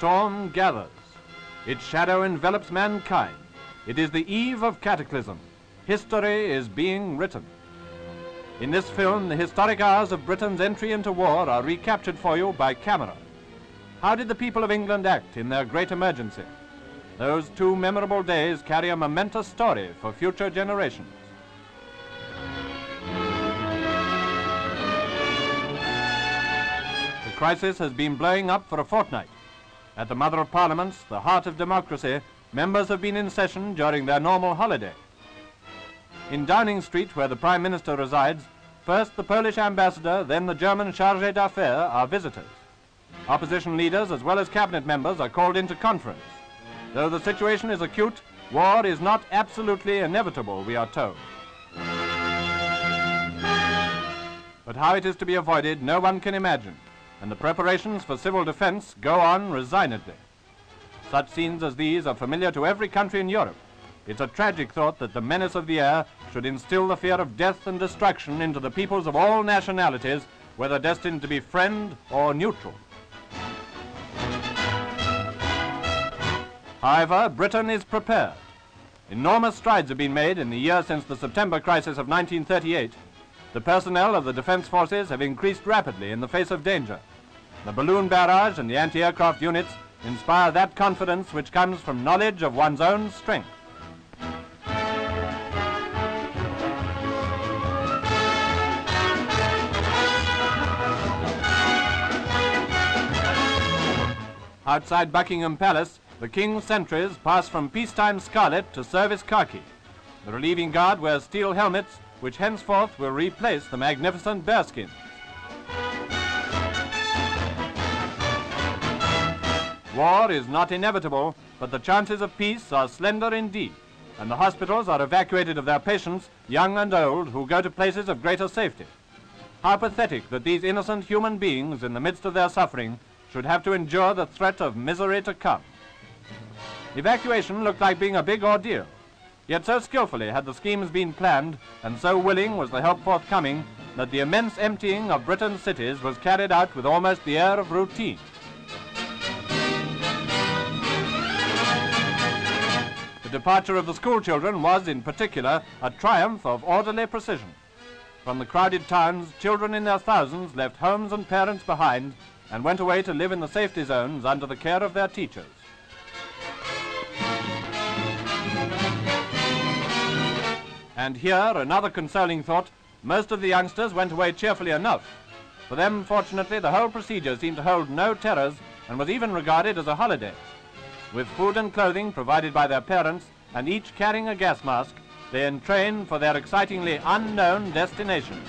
storm gathers. Its shadow envelops mankind. It is the eve of cataclysm. History is being written. In this film, the historic hours of Britain's entry into war are recaptured for you by camera. How did the people of England act in their great emergency? Those 2 memorable days carry a momentous story for future generations. The crisis has been blowing up for a fortnight. At the Mother of Parliaments, the heart of democracy, members have been in session during their normal holiday. In Downing Street, where the Prime Minister resides, first the Polish ambassador, then the German chargé d'affaires are visitors. Opposition leaders as well as cabinet members are called into conference. Though the situation is acute, war is not absolutely inevitable, we are told. But how it is to be avoided, no one can imagine, and the preparations for civil defense go on resignedly. Such scenes as these are familiar to every country in Europe. It's a tragic thought that the menace of the air should instill the fear of death and destruction into the peoples of all nationalities, whether destined to be friend or neutral. However, Britain is prepared. Enormous strides have been made in the year since the September crisis of 1938. The personnel of the defense forces have increased rapidly in the face of danger. The balloon barrage and the anti-aircraft units inspire that confidence which comes from knowledge of one's own strength. Outside Buckingham Palace, the King's sentries pass from peacetime scarlet to service khaki. The relieving guard wears steel helmets, which henceforth will replace the magnificent bearskins. War is not inevitable, but the chances of peace are slender indeed, and the hospitals are evacuated of their patients, young and old, who go to places of greater safety. How pathetic that these innocent human beings, in the midst of their suffering, should have to endure the threat of misery to come. Evacuation looked like being a big ordeal, yet so skillfully had the schemes been planned, and so willing was the help forthcoming, that the immense emptying of Britain's cities was carried out with almost the air of routine. The departure of the school children was, in particular, a triumph of orderly precision. From the crowded towns, children in their thousands left homes and parents behind and went away to live in the safety zones under the care of their teachers. And here, another consoling thought, most of the youngsters went away cheerfully enough. For them, fortunately, the whole procedure seemed to hold no terrors and was even regarded as a holiday. With food and clothing provided by their parents, and each carrying a gas mask, they entrained for their excitingly unknown destination.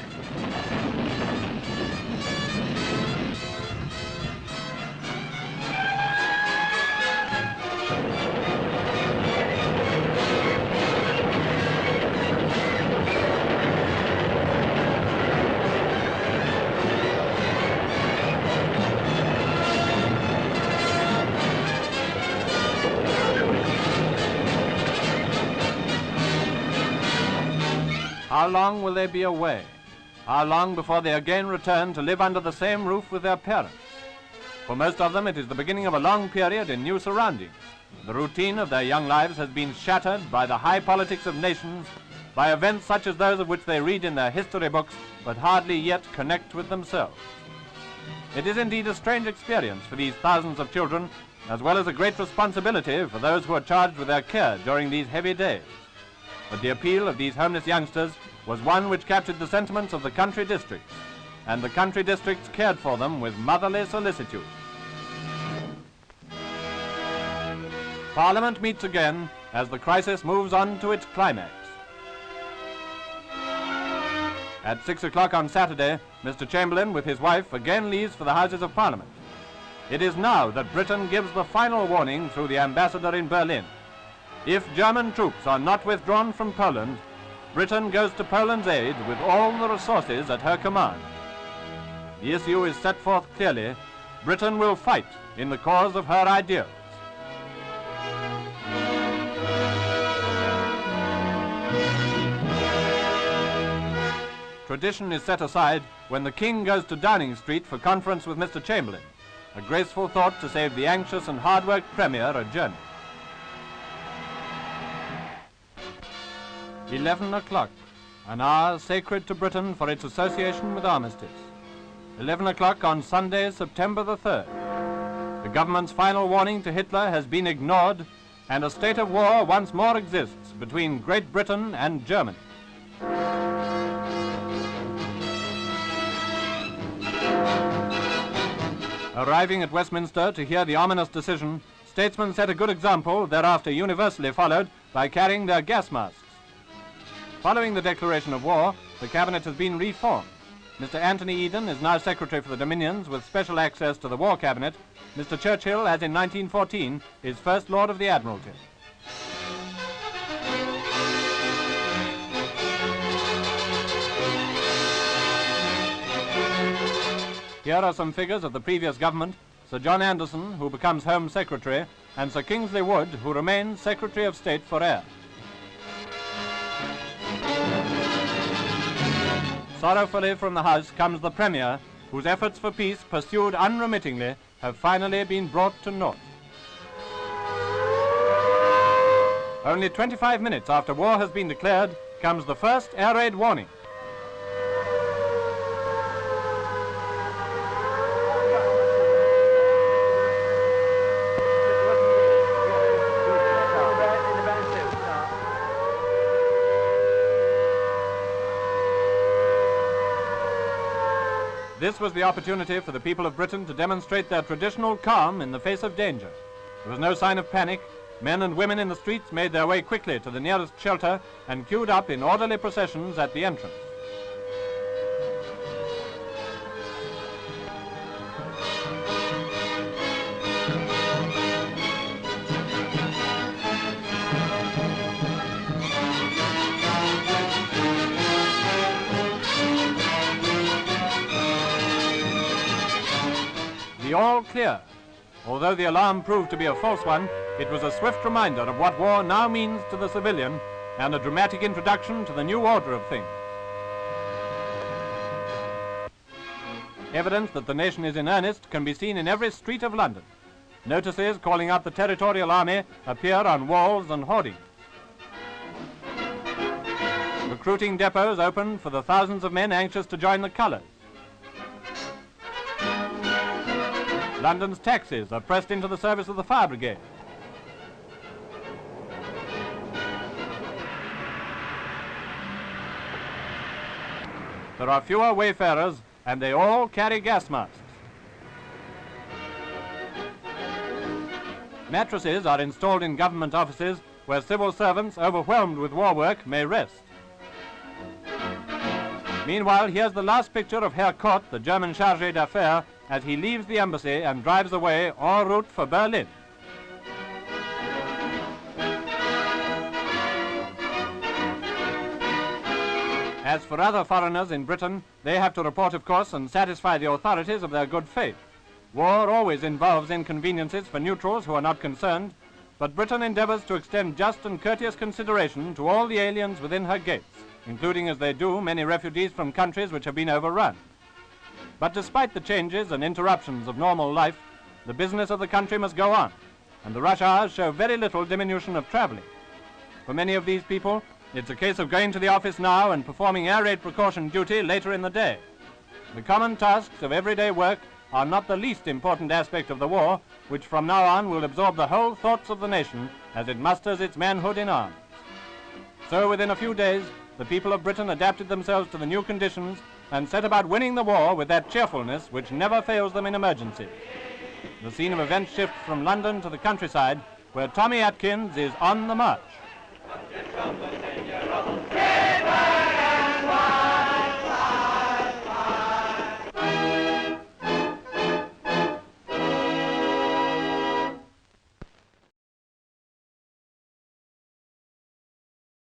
How long will they be away? How long before they again return to live under the same roof with their parents? For most of them, it is the beginning of a long period in new surroundings. The routine of their young lives has been shattered by the high politics of nations, by events such as those of which they read in their history books, but hardly yet connect with themselves. It is indeed a strange experience for these thousands of children, as well as a great responsibility for those who are charged with their care during these heavy days. But the appeal of these homeless youngsters was one which captured the sentiments of the country districts, and the country districts cared for them with motherly solicitude. Parliament meets again as the crisis moves on to its climax. At 6 o'clock on Saturday, Mr. Chamberlain with his wife again leaves for the Houses of Parliament. It is now that Britain gives the final warning through the ambassador in Berlin. If German troops are not withdrawn from Poland, Britain goes to Poland's aid with all the resources at her command. The issue is set forth clearly. Britain will fight in the cause of her ideals. Tradition is set aside when the King goes to Downing Street for conference with Mr. Chamberlain. a graceful thought to save the anxious and hard-worked Premier a journey. 11 o'clock, an hour sacred to Britain for its association with armistice. 11 o'clock on Sunday, September the 3rd. The government's final warning to Hitler has been ignored, and a state of war once more exists between Great Britain and Germany. Arriving at Westminster to hear the ominous decision, statesmen set a good example, thereafter universally followed by carrying their gas masks. Following the declaration of war, the cabinet has been reformed. Mr. Anthony Eden is now Secretary for the Dominions with special access to the War Cabinet. Mr. Churchill, as in 1914, is First Lord of the Admiralty. Here are some figures of the previous government: Sir John Anderson, who becomes Home Secretary, and Sir Kingsley Wood, who remains Secretary of State for Air. Sorrowfully from the House comes the Premier, whose efforts for peace, pursued unremittingly, have finally been brought to naught. Only 25 minutes after war has been declared comes the first air raid warning. This was the opportunity for the people of Britain to demonstrate their traditional calm in the face of danger. There was no sign of panic. Men and women in the streets made their way quickly to the nearest shelter and queued up in orderly processions at the entrance. The all clear. Although the alarm proved to be a false one, it was a swift reminder of what war now means to the civilian and a dramatic introduction to the new order of things. Evidence that the nation is in earnest can be seen in every street of London. Notices calling out the territorial army appear on walls and hoardings. Recruiting depots open for the thousands of men anxious to join the colours. London's taxis are pressed into the service of the fire brigade. There are fewer wayfarers, and they all carry gas masks. Mattresses are installed in government offices where civil servants overwhelmed with war work may rest. Meanwhile, here's the last picture of Herr Kott, the German chargé d'affaires, as he leaves the embassy and drives away en route for Berlin. As for other foreigners in Britain, they have to report, of course, and satisfy the authorities of their good faith. War always involves inconveniences for neutrals who are not concerned, but Britain endeavors to extend just and courteous consideration to all the aliens within her gates, including, as they do, many refugees from countries which have been overrun. But despite the changes and interruptions of normal life, the business of the country must go on, and the rush hours show very little diminution of travelling. For many of these people, it's a case of going to the office now and performing air raid precaution duty later in the day. The common tasks of everyday work are not the least important aspect of the war, which from now on will absorb the whole thoughts of the nation as it musters its manhood in arms. So within a few days, the people of Britain adapted themselves to the new conditions and set about winning the war with that cheerfulness which never fails them in emergency. The scene of events shifts from London to the countryside, where Tommy Atkins is on the march.